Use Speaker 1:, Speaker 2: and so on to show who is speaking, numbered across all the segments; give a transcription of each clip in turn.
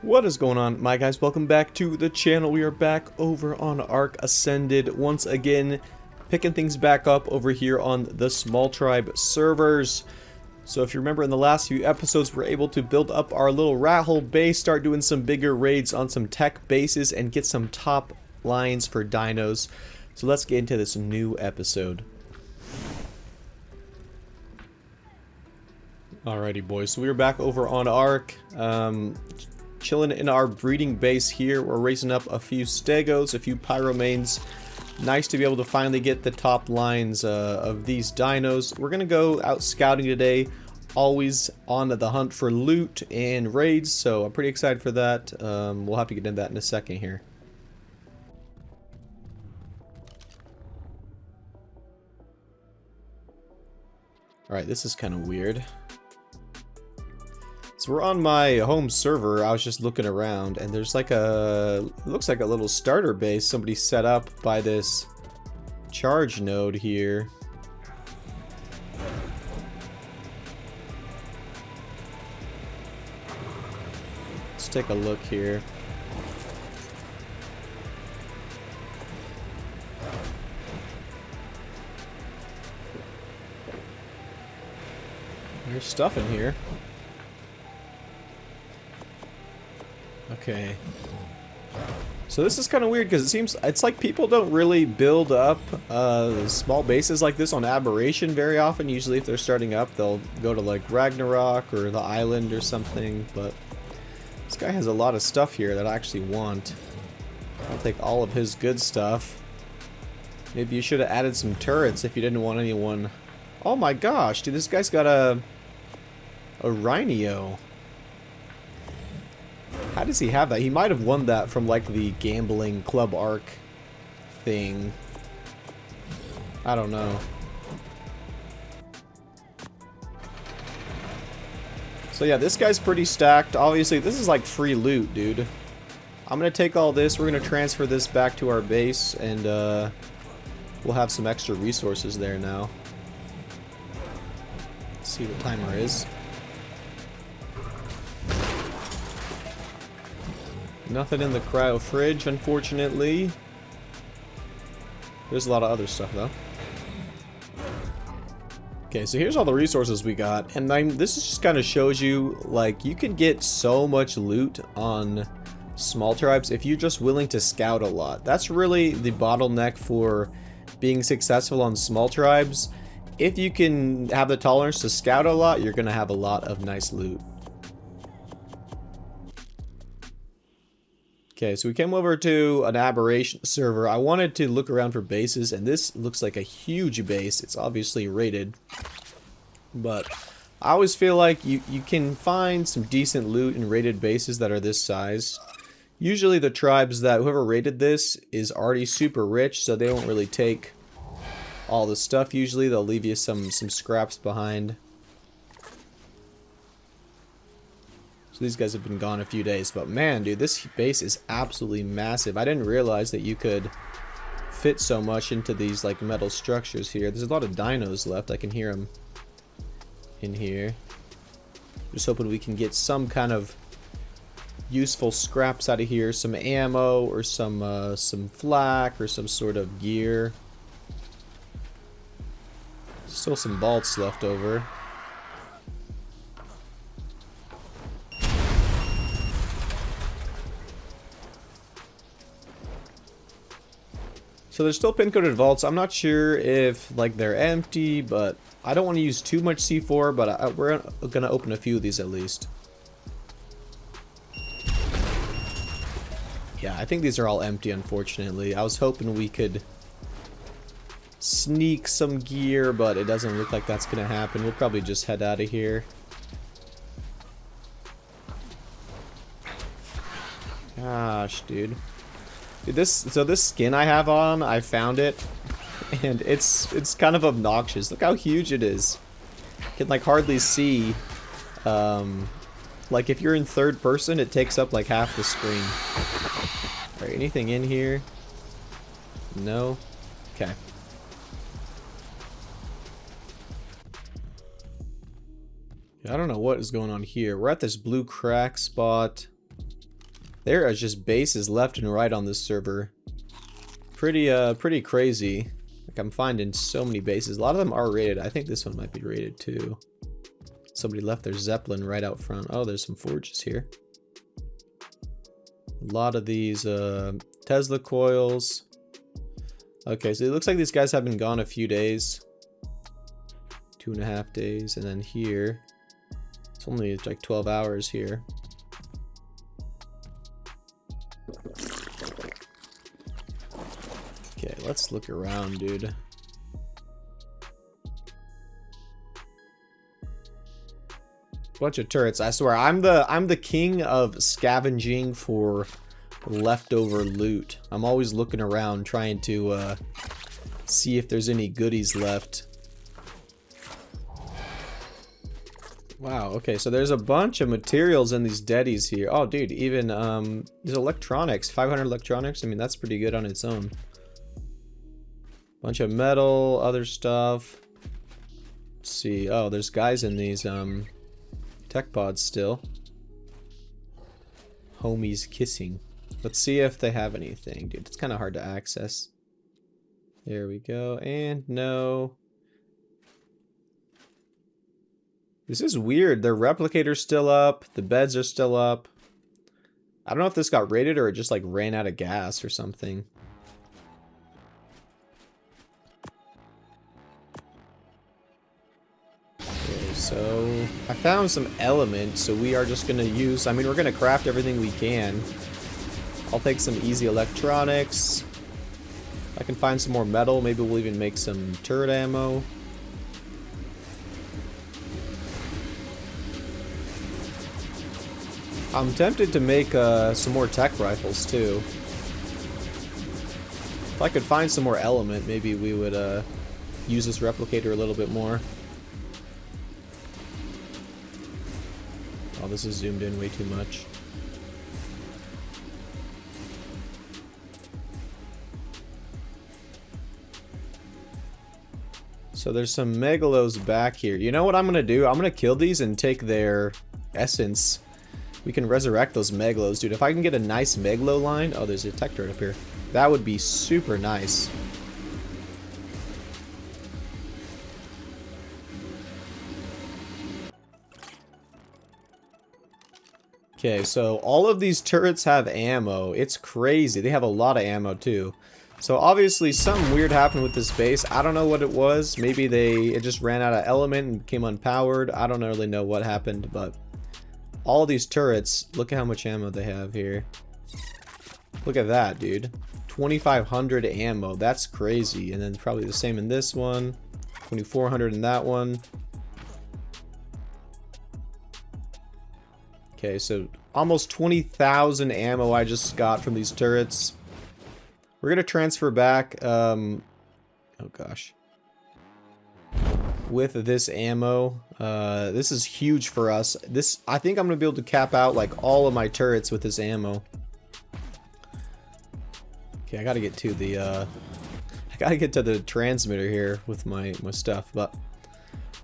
Speaker 1: What is going on, my guys? Welcome back to the channel. We are back over on Ark Ascended once again, picking things back up over here on the Small Tribe servers. So if you remember, in the last few episodes, we're able to build up our little rat hole base, start doing some bigger raids on some tech bases, and get some top lines for dinos. So let's get into this new episode. Alrighty, boys. So we are back over on Ark. Chilling in our breeding base here. We're raising up a few stegos, a few pyromanes. Nice to be able to finally get the top lines of these dinos. We're gonna go out scouting today, always on the hunt for loot and raids, so I'm pretty excited for that. We'll have to get into that in a second here. Alright, this is kind of weird. So we're on my home server. I was just looking around and there's like it looks like a little starter base somebody set up by this charge node here. Let's take a look here. There's stuff in here. Okay. So this is kind of weird because it seems it's like people don't really build up small bases like this on Aberration very often. Usually if they're starting up, they'll go to like Ragnarok or the island or something, but this guy has a lot of stuff here that I actually want. I'll take all of his good stuff. Maybe you should have added some turrets if you didn't want anyone. Oh my gosh, dude, this guy's got a Rhino. How does he have that? He might have won that from like the gambling Club Ark thing. I don't know. So yeah, this guy's pretty stacked. Obviously, this is like free loot, dude. I'm gonna take all this. We're gonna transfer this back to our base, and we'll have some extra resources there now. Let's see what timer is. Nothing in the cryo fridge, unfortunately. There's a lot of other stuff, though. Okay, so here's all the resources we got. And this just kind of shows you, like, you can get so much loot on small tribes if you're just willing to scout a lot. That's really the bottleneck for being successful on small tribes. If you can have the tolerance to scout a lot, you're going to have a lot of nice loot. Okay, so we came over to an Aberration server. I wanted to look around for bases, and this looks like a huge base. It's obviously rated, but I always feel like you can find some decent loot in rated bases that are this size. Usually the tribes that whoever rated this is already super rich, so they won't really take all the stuff. Usually they'll leave you some scraps behind. So these guys have been gone a few days, but man, dude, this base is absolutely massive. I didn't realize that you could fit so much into these like metal structures here. There's a lot of dinos left. I can hear them in here. Just hoping we can get some kind of useful scraps out of here, some ammo or some flak or some sort of gear. Still some bolts left over. So there's still pin-coded vaults. I'm not sure if like they're empty, but I don't want to use too much C4, but we're gonna open a few of these at least. Yeah, I think these are all empty, unfortunately. I was hoping we could sneak some gear, but it doesn't look like that's gonna happen. We'll probably just head out of here. Gosh, dude. So this skin I have on, I found it, and it's kind of obnoxious. Look how huge it is. You can like hardly see. Like if you're in third person, it takes up like half the screen. Alright, anything in here? No? Okay. I don't know what is going on here. We're at this blue crack spot. There are just bases left and right on this server. Pretty crazy. Like, I'm finding so many bases. A lot of them are rated. I think this one might be rated too. Somebody left their Zeppelin right out front. Oh, there's some forges here. A lot of these Tesla coils. Okay, so it looks like these guys have been gone a few days. 2.5 days. And then here, it's only like 12 hours here. Okay, let's look around, dude. Bunch of turrets. I swear, I'm the king of scavenging for leftover loot. I'm always looking around trying to see if there's any goodies left. Wow, okay, so there's a bunch of materials in these deadies here. Oh, dude, even there's electronics, 500 electronics. I mean, that's pretty good on its own. Bunch of metal, other stuff. Let's see. Oh, there's guys in these tech pods still. Homies kissing. Let's see if they have anything, dude. It's kind of hard to access. There we go. And no. This is weird. Their replicator's still up. The beds are still up. I don't know if this got raided or it just like ran out of gas or something. Okay, so I found some elements, so we are just gonna use, I mean, we're gonna craft everything we can. I'll take some easy electronics. If I can find some more metal, maybe we'll even make some turret ammo. I'm tempted to make some more tech rifles too. If I could find some more element, maybe we would use this replicator a little bit more. Oh, this is zoomed in way too much. So there's some megalos back here. You know what I'm gonna do? I'm gonna kill these and take their essence. We can resurrect those megalos, dude. If I can get a nice megalo line... Oh, there's a tech turret up here. That would be super nice. Okay, so all of these turrets have ammo. It's crazy. They have a lot of ammo, too. So obviously something weird happened with this base. I don't know what it was. Maybe it just ran out of element and became unpowered. I don't really know what happened, but... all these turrets, look at how much ammo they have here. Look at that, dude. 2,500 ammo. That's crazy. And then probably the same in this one. 2,400 in that one. Okay, so almost 20,000 ammo I just got from these turrets. We're going to transfer back, oh gosh. With this ammo, this is huge for us. I think I'm gonna be able to cap out like all of my turrets with this ammo. Okay, I gotta get to the transmitter here with my stuff, but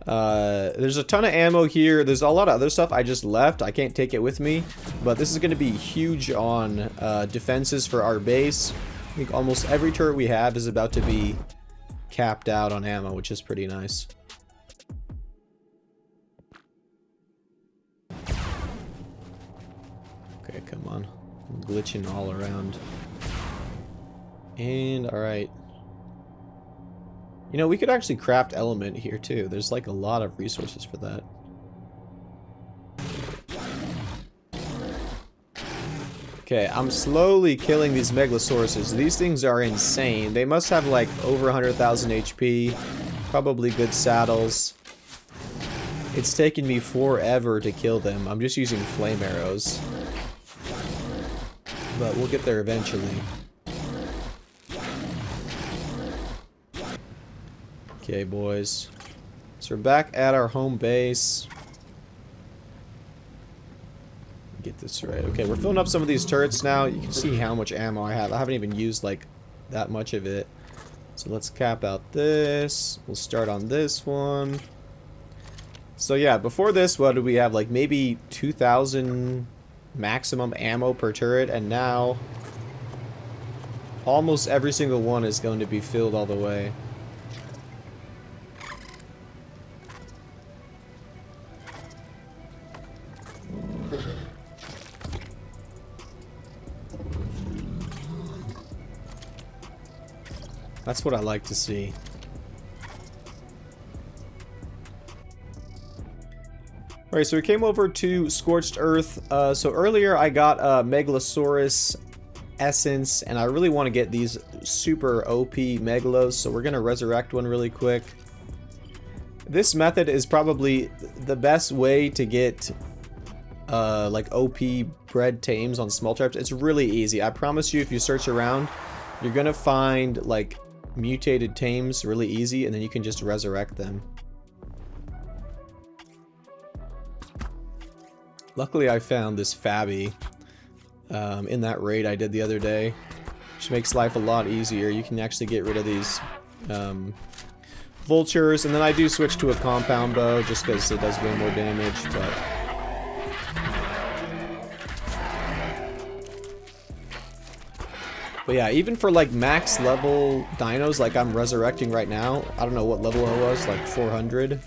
Speaker 1: there's a ton of ammo here. There's a lot of other stuff I just left. I can't take it with me, but this is gonna be huge on defenses for our base. I think almost every turret we have is about to be capped out on ammo, which is pretty nice. Okay, come on. I'm glitching all around. And, alright. You know, we could actually craft element here too. There's like a lot of resources for that. Okay, I'm slowly killing these megalosauruses. These things are insane. They must have like over 100,000 HP. Probably good saddles. It's taken me forever to kill them. I'm just using flame arrows. But we'll get there eventually. Okay, boys. So we're back at our home base. Get this right. Okay, we're filling up some of these turrets now. You can see how much ammo I have. I haven't even used like that much of it. So let's cap out this. We'll start on this one. So yeah, before this, what did we have? Like maybe 2,000 maximum ammo per turret, and now almost every single one is going to be filled all the way. That's what I like to see. Alright, so we came over to Scorched Earth. So earlier I got Megalosaurus Essence, and I really want to get these super OP Megalos, so we're going to resurrect one really quick. This method is probably the best way to get like OP bred tames on small traps. It's really easy. I promise you, if you search around, you're going to find like mutated tames really easy, and then you can just resurrect them. Luckily I found this Fabby in that raid I did the other day, which makes life a lot easier. You can actually get rid of these vultures, and then I do switch to a compound bow just because it does way more damage, but yeah, even for like max level dinos like I'm resurrecting right now, I don't know what level I was, like 400.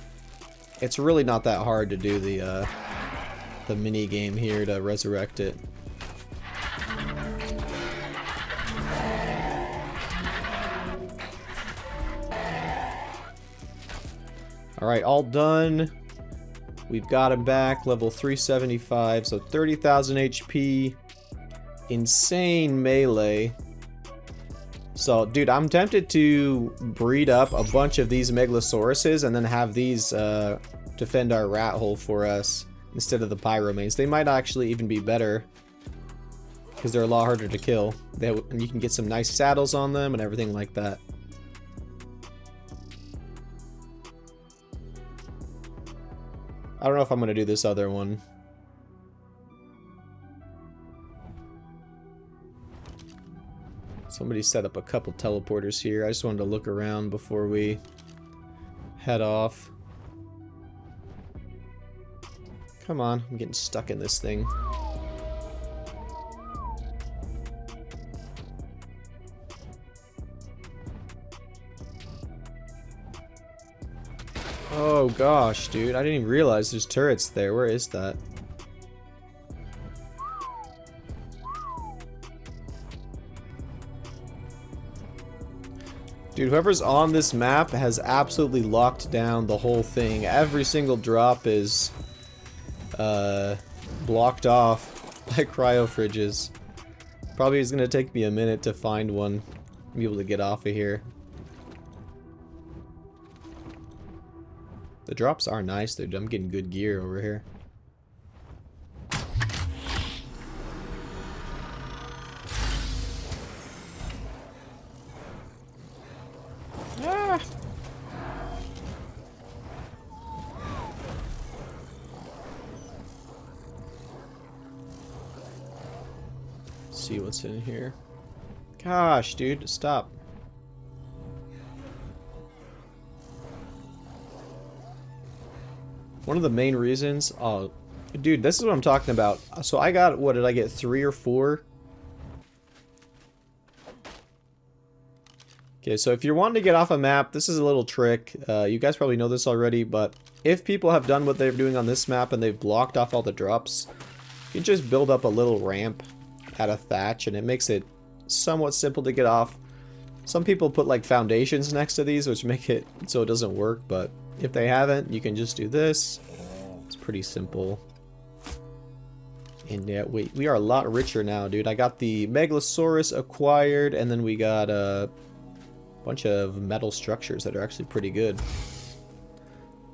Speaker 1: It's really not that hard to do the mini game here to resurrect it. Alright, all done. We've got him back, level 375, so 30,000 HP. Insane melee. So, dude, I'm tempted to breed up a bunch of these Megalosauruses and then have these defend our rat hole for us instead of the Pyromanes. They might actually even be better because they're a lot harder to kill. And you can get some nice saddles on them and everything like that. I don't know if I'm going to do this other one. Somebody set up a couple teleporters here. I just wanted to look around before we head off. Come on, I'm getting stuck in this thing. Oh gosh, dude, I didn't even realize there's turrets there. Where is that? Dude, whoever's on this map has absolutely locked down the whole thing. Every single drop is blocked off by cryo fridges. Probably is gonna take me a minute to find one and be able to get off of here. The drops are nice, dude. I'm getting good gear over here. Ah. See what's in here. Gosh, dude, stop. One of the main reasons, oh, dude, this is what I'm talking about. So I got, what did I get, 3 or 4? Okay, so if you're wanting to get off a map, this is a little trick. You guys probably know this already, but if people have done what they're doing on this map and they've blocked off all the drops, you can just build up a little ramp out of thatch, and it makes it somewhat simple to get off. Some people put like foundations next to these, which make it so it doesn't work, but if they haven't, you can just do this. It's pretty simple. And yeah, wait, we are a lot richer now, dude. I got the Megalosaurus acquired, and then we got a bunch of metal structures that are actually pretty good.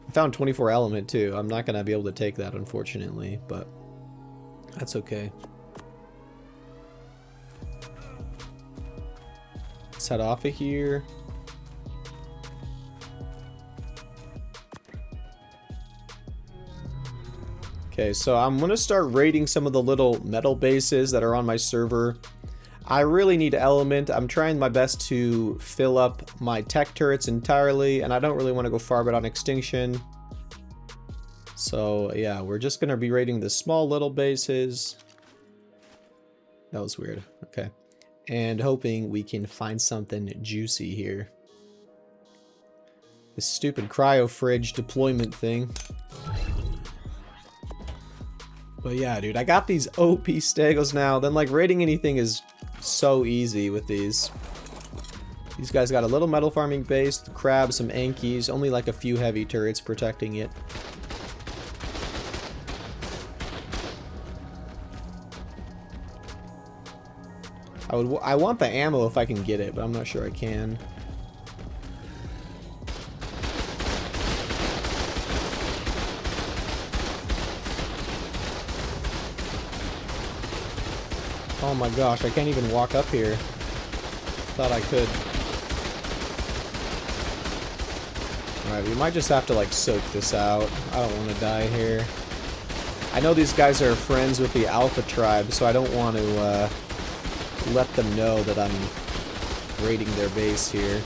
Speaker 1: I found 24 element too. I'm not gonna be able to take that, unfortunately, but that's okay. Let's head off of here. Okay, so I'm gonna start raiding some of the little metal bases that are on my server. I really need element. I'm trying my best to fill up my tech turrets entirely, and I don't really want to go far beyond extinction. So yeah, we're just gonna be raiding the small little bases. That was weird. Okay. And hoping we can find something juicy here. This stupid cryo fridge deployment thing. But yeah, dude, I got these OP stegos now. Then, like, raiding anything is so easy with these. These guys got a little metal farming base, the crab, some Ankies, only like a few heavy turrets protecting it. I want the ammo if I can get it, but I'm not sure I can. Oh my gosh, I can't even walk up here. Thought I could. Alright, we might just have to like soak this out. I don't want to die here. I know these guys are friends with the Alpha tribe, so I don't want to let them know that I'm raiding their base here.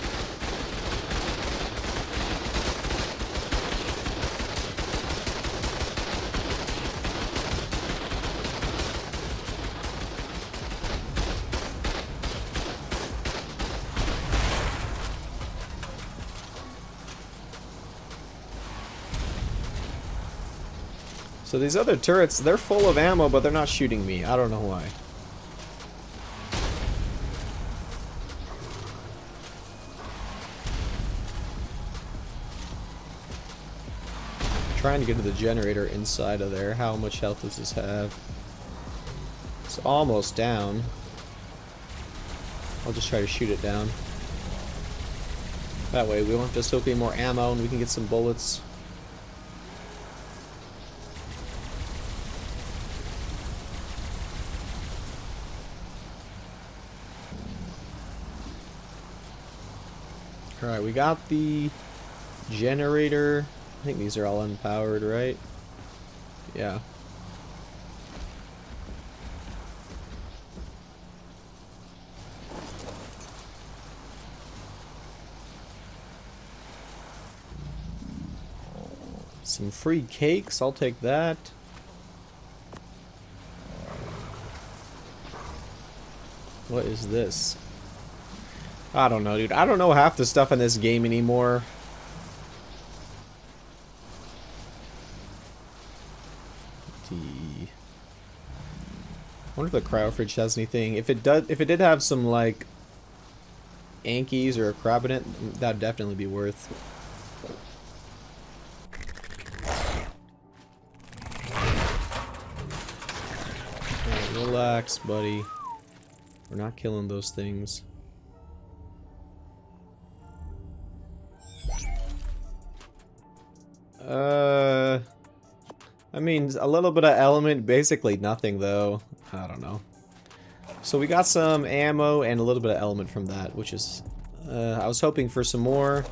Speaker 1: So these other turrets, they're full of ammo, but they're not shooting me. I don't know why. Trying to get to the generator inside of there. How much health does this have? It's almost down. I'll just try to shoot it down. That way we won't have to soak any more ammo and we can get some bullets. Alright, we got the generator. I think these are all unpowered, right? Yeah. Some free cakes, I'll take that. What is this? I don't know, dude. I don't know half the stuff in this game anymore. I wonder if the cryo fridge has anything. If it did have some like Ankies or a crab in it, that'd definitely be worth. Alright, relax, buddy. We're not killing those things. I mean, a little bit of element, basically nothing though. I don't know. So we got some ammo and a little bit of element from that, which is, I was hoping for some more.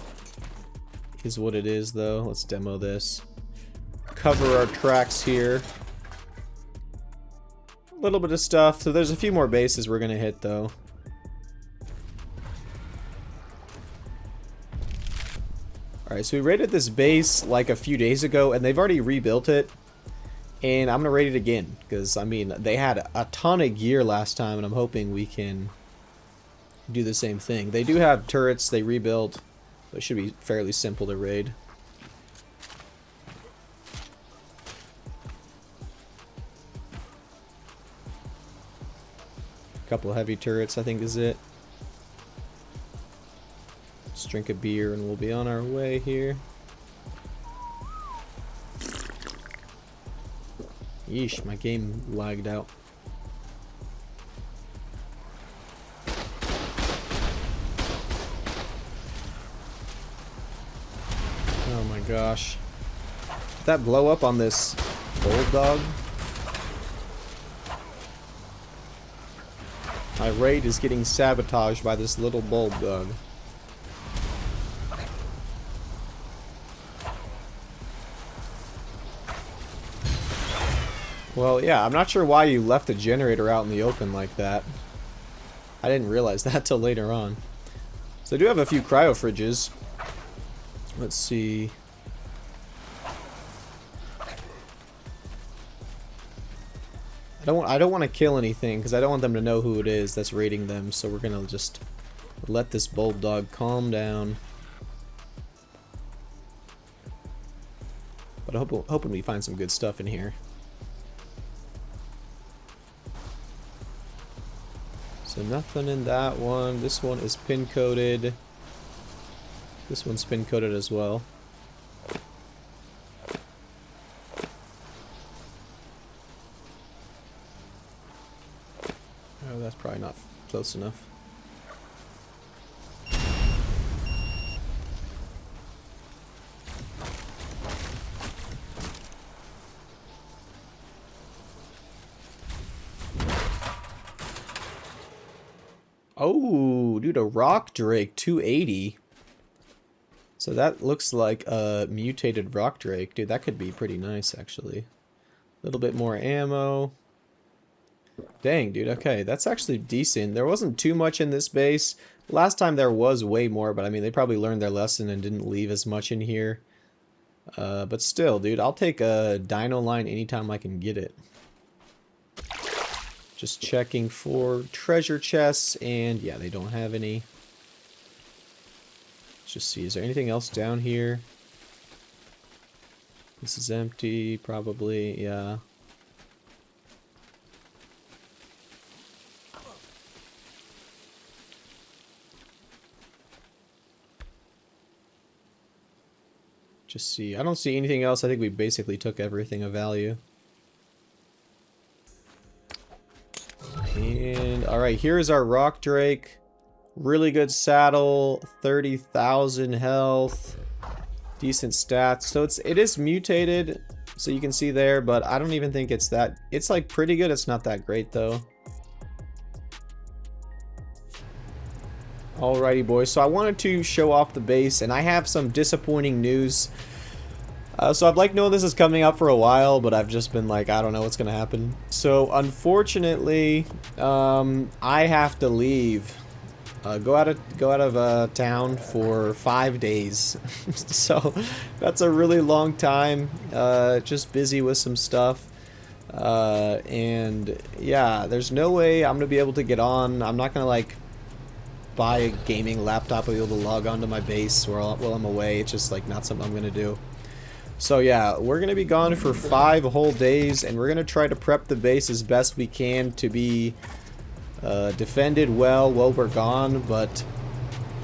Speaker 1: Is what it is though. Let's demo this. Cover our tracks here. A little bit of stuff. So there's a few more bases we're gonna hit though. Alright, so we raided this base like a few days ago, and they've already rebuilt it. And I'm going to raid it again, because, I mean, they had a ton of gear last time, and I'm hoping we can do the same thing. They do have turrets they rebuilt, but it should be fairly simple to raid. A couple of heavy turrets, I think, is it. Let's drink a beer and we'll be on our way here. Yeesh, my game lagged out. Oh my gosh. Did that blow up on this bulldog? My raid is getting sabotaged by this little bulldog. Well, yeah, I'm not sure why you left the generator out in the open like that. I didn't realize that till later on. So I do have a few cryo fridges. Let's see. I don't want to kill anything because I don't want them to know who it is that's raiding them. So we're gonna just let this bulldog calm down. But hoping we find some good stuff in here. So nothing in that one. This one is pin coded. This one's pin coded as well. Oh, that's probably not close enough. Oh, dude, a rock drake 280. So that looks like a mutated rock drake. Dude, that could be pretty nice, actually. A little bit more ammo. Dang, dude, okay, that's actually decent. There wasn't too much in this base. Last time there was way more, but I mean, they probably learned their lesson and didn't leave as much in here. But still, dude, I'll take a Dino line anytime I can get it. Just checking for treasure chests, and yeah, they don't have any. Let's just see, is there anything else down here? This is empty, probably, yeah. Just see, I don't see anything else. I think we basically took everything of value. And alright, here's our rock drake. Really good saddle, 30,000 health, decent stats. So it is mutated, so you can see there, but I don't even think it's that. It's like pretty good. It's not that great though. Alrighty, boys. So I wanted to show off the base, and I have some disappointing news. So I've like known this is coming up for a while, but I've just been like, I don't know what's gonna happen. So unfortunately, I have to leave. Go out of town for 5 days. So that's a really long time. Just busy with some stuff. And yeah, there's no way I'm gonna be able to get on. I'm not gonna like buy a gaming laptop and be able to log onto my base while I'm away. It's just like not something I'm gonna do. So yeah, we're gonna be gone for 5 whole days, and we're gonna try to prep the base as best we can to be defended well while we're gone. But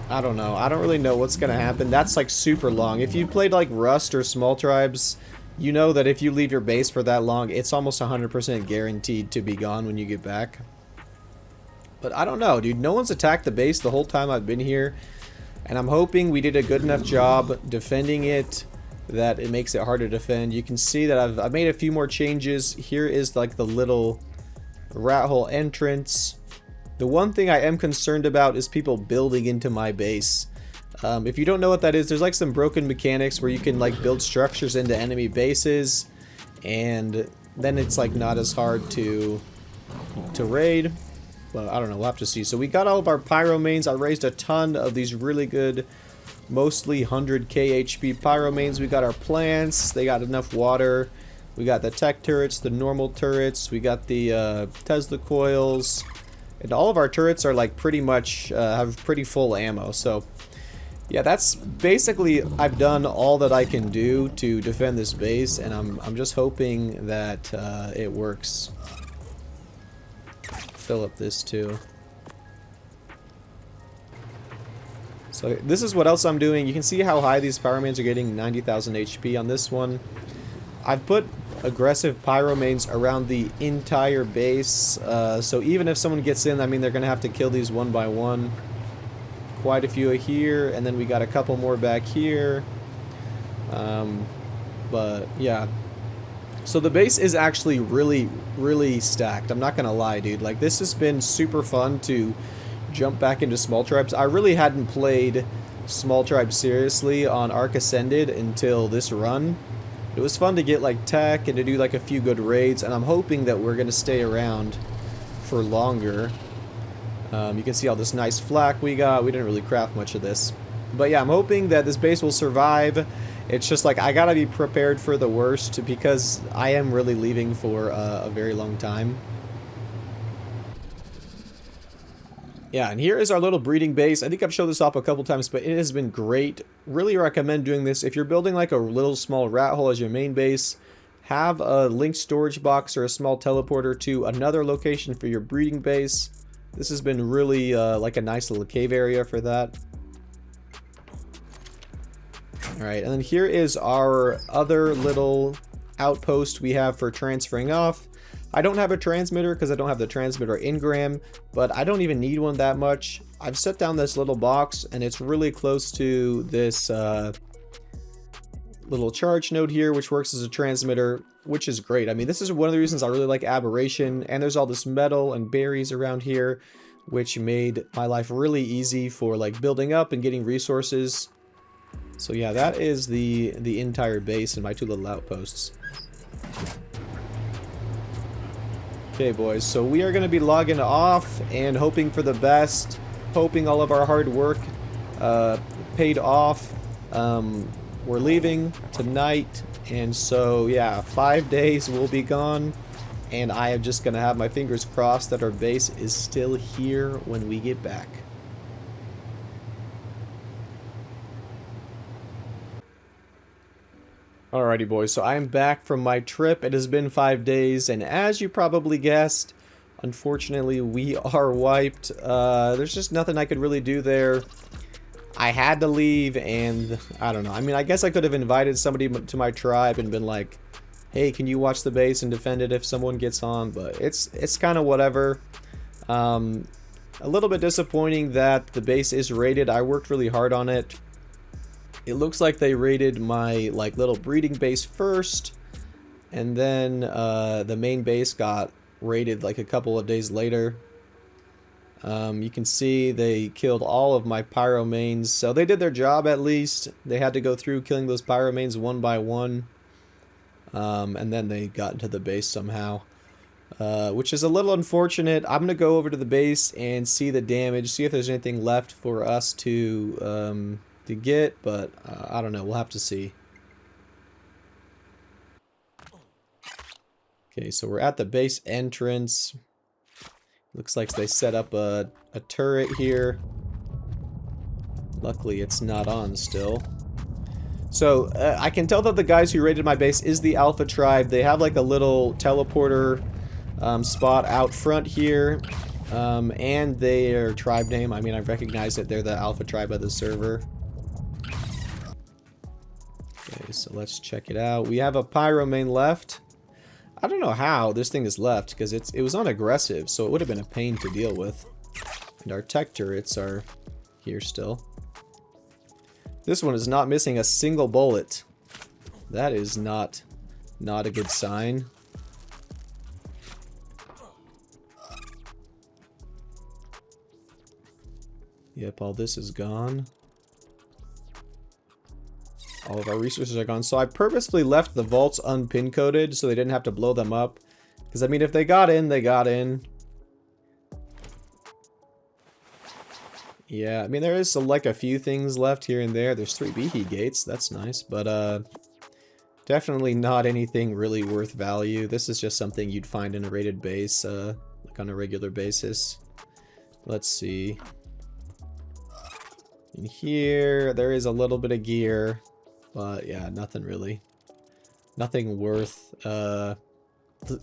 Speaker 1: I don't know. I don't really know what's gonna happen. That's like super long. If you played like Rust or Small Tribes, you know that if you leave your base for that long, it's almost 100% guaranteed to be gone when you get back. But I don't know, dude. No one's attacked the base the whole time I've been here, and I'm hoping we did a good enough job defending it that it makes it hard to defend. You can see that I've made a few more changes. Here is like the little rat hole entrance. The one thing I am concerned about is people building into my base. If you don't know what that is, there's like some broken mechanics where you can like build structures into enemy bases, and then it's like not as hard to raid. But I don't know, we'll have to see. So we got all of our pyro mains. I raised a ton of these really good, mostly 100k HP pyro mains. We got our plants, they got enough water. We got the tech turrets, the normal turrets, we got the Tesla coils, and all of our turrets are like pretty much have pretty full ammo. So yeah, that's basically, I've done all that I can do to defend this base, and I'm just hoping that it works. Fill up this too. So this is what else I'm doing. You can see how high these pyro mains are getting, 90,000 HP on this one. I've put aggressive pyro mains around the entire base, so even if someone gets in, I mean, they're gonna have to kill these one by one. Quite a few here, and then we got a couple more back here. But yeah, so the base is actually really stacked. I'm not gonna lie, dude. Like, this has been super fun to jump back into Small Tribes. I really hadn't played Small Tribes seriously on Ark Ascended until this run. It was fun to get like tech and to do like a few good raids, and I'm hoping that we're gonna stay around for longer. You can see all this nice flak we got. We didn't really craft much of this, but yeah, I'm hoping that this base will survive. It's just like I gotta be prepared for the worst because I am really leaving for a very long time. Yeah, and here is our little breeding base. I think I've showed this off a couple times, but it has been great. Really recommend doing this. If you're building like a little small rat hole as your main base, have a linked storage box or a small teleporter to another location for your breeding base. This has been really like a nice little cave area for that. Alright, and then here is our other little outpost we have for transferring off. I don't have a transmitter because I don't have the transmitter engram, but I don't even need one that much. I've set down this little box and it's really close to this little charge node here, which works as a transmitter, which is great. I mean, this is one of the reasons I really like Aberration, and there's all this metal and berries around here, which made my life really easy for like building up and getting resources. So yeah, that is the entire base and my two little outposts. Okay, boys, so we are going to be logging off and hoping for the best, hoping all of our hard work paid off. We're leaving tonight, and so yeah, 5 days will be gone, and I am just going to have my fingers crossed that our base is still here when we get back. Alrighty, boys, so I am back from my trip. It has been 5 days, and as you probably guessed, unfortunately, we are wiped. There's just nothing I could really do there. I had to leave, and I don't know. I mean, I guess I could have invited somebody to my tribe and been like, hey, can you watch the base and defend it if someone gets on? But it's kind of whatever. A little bit disappointing that the base is raided. I worked really hard on it. It looks like they raided my like little breeding base first, and then the main base got raided like a couple of days later. You can see they killed all of my pyro mains, so they did their job at least. They had to go through killing those pyro mains one by one, and then they got into the base somehow, which is a little unfortunate. I'm gonna go over to the base and see the damage, see if there's anything left for us to get, but I don't know, we'll have to see. Okay, so we're at the base entrance. Looks like they set up a turret here. Luckily it's not on still. So I can tell that the guys who raided my base is the Alpha tribe. They have like a little teleporter spot out front here, and their tribe name, I mean, I recognize that they're the Alpha tribe of the server. Okay, so let's check it out. We have a pyro main left. I don't know how this thing is left, because it was unaggressive, so it would have been a pain to deal with. And our tech turrets are here still. This one is not missing a single bullet. That is not a good sign. Yep, all this is gone. All of our resources are gone. So I purposefully left the vaults unpin coded so they didn't have to blow them up. Because I mean, if they got in, they got in. Yeah, I mean, there is like a few things left here and there. There's 3 beefy gates. That's nice. But definitely not anything really worth value. This is just something you'd find in a raided base like on a regular basis. Let's see. In here, there is a little bit of gear. But yeah, nothing really. Nothing worth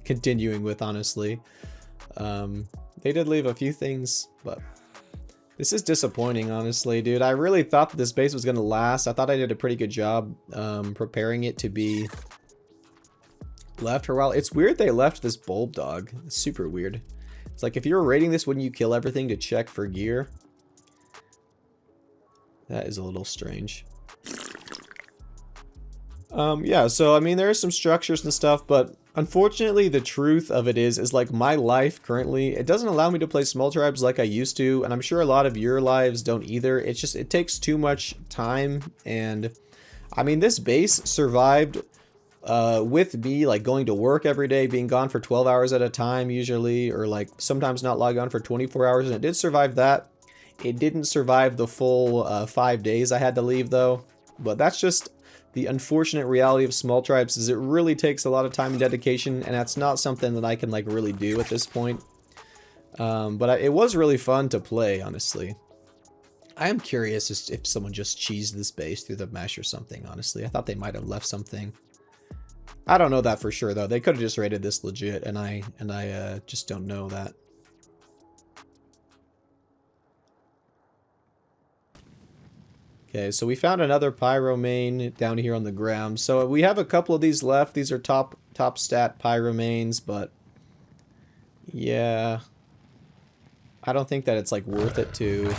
Speaker 1: continuing with, honestly. They did leave a few things, but this is disappointing, honestly, dude. I really thought that this base was going to last. I thought I did a pretty good job preparing it to be left for a while. It's weird they left this bulb dog. It's super weird. It's like, if you were raiding this, wouldn't you kill everything to check for gear? That is a little strange. Yeah, so I mean, there are some structures and stuff, but unfortunately the truth of it is like my life currently, it doesn't allow me to play small tribes like I used to, and I'm sure a lot of your lives don't either. It's just, it takes too much time, and I mean, this base survived with me like going to work every day, being gone for 12 hours at a time usually, or like sometimes not log on for 24 hours, and it did survive that. It didn't survive the full 5 days I had to leave though, but that's the unfortunate reality of small tribes is it really takes a lot of time and dedication, and that's not something that I can like really do at this point. But it was really fun to play, honestly. I am curious if someone just cheesed this base through the mesh or something, honestly. I thought they might have left something. I don't know that for sure, though. They could have just rated this legit, and I just don't know that. Okay, so we found another pyro main down here on the ground. So we have a couple of these left. These are top stat pyro mains, but yeah, I don't think that it's like worth it to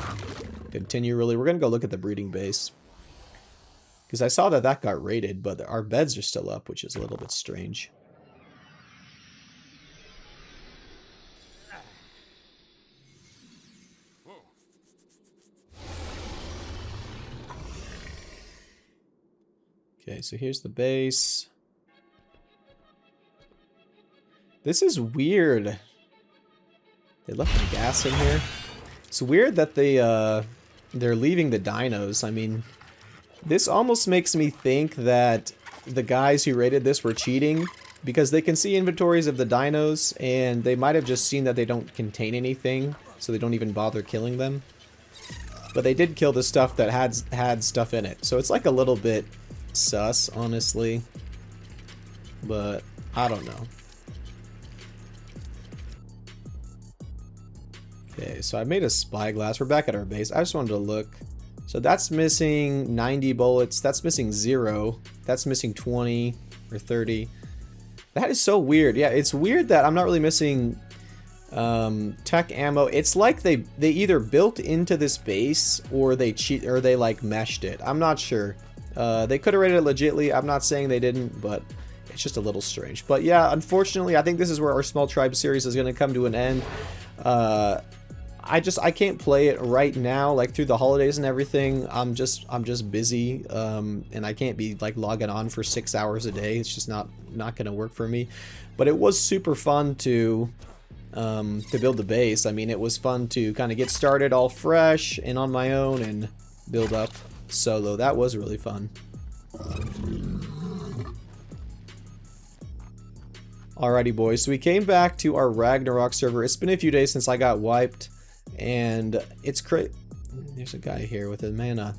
Speaker 1: continue, really. We're gonna go look at the breeding base, because I saw that that got raided, but our beds are still up, which is a little bit strange. Okay, so here's the base. This is weird. They left the gas in here. It's weird that they're leaving the dinos. I mean, this almost makes me think that the guys who raided this were cheating, because they can see inventories of the dinos, and they might have just seen that they don't contain anything, so they don't even bother killing them. But they did kill the stuff that had stuff in it. So it's like a little bit sus, honestly. But I don't know. Okay, so I made a spyglass. We're back at our base. I just wanted to look. So that's missing 90 bullets. That's missing 0. That's missing 20 or 30. That is so weird. Yeah, it's weird that I'm not really missing tech ammo. It's like they either built into this base, or they cheat, or they like meshed it. I'm not sure. They could have rated it legitly. I'm not saying they didn't, but it's just a little strange. But yeah, unfortunately, I think this is where our small tribe series is going to come to an end. I can't play it right now, like through the holidays and everything. I'm just busy, and I can't be like logging on for 6 hours a day. It's just not gonna work for me. But it was super fun to build the base. I mean, it was fun to kind of get started all fresh and on my own and build up solo. That was really fun. Alrighty, boys, so we came back to our Ragnarok server. It's been a few days since I got wiped, and it's crazy. There's a guy here with a mana.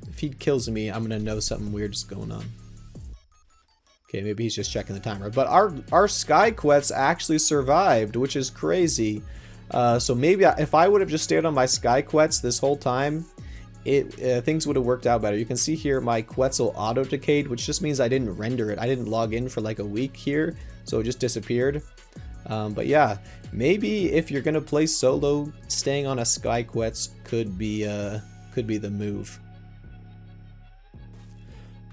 Speaker 1: If he kills me, I'm gonna know something weird is going on. Okay, maybe he's just checking the timer. But our Sky Quets actually survived, which is crazy. So maybe if I would have just stayed on my Sky Quets this whole time, things would have worked out better. You can see here my Quetzal auto-decayed, which just means I didn't render it. I didn't log in for like a week here, so it just disappeared. But yeah, maybe if you're gonna play solo, staying on a Sky Quets could be the move.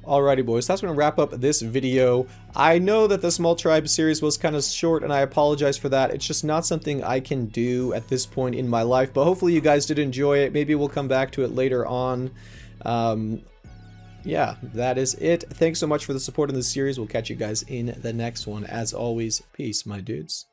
Speaker 1: Alrighty, boys, that's going to wrap up this video. I know that the Small Tribe series was kind of short, and I apologize for that. It's just not something I can do at this point in my life, but hopefully you guys did enjoy it. Maybe we'll come back to it later on. Yeah, that is it. Thanks so much for the support in this series. We'll catch you guys in the next one. As always, peace, my dudes.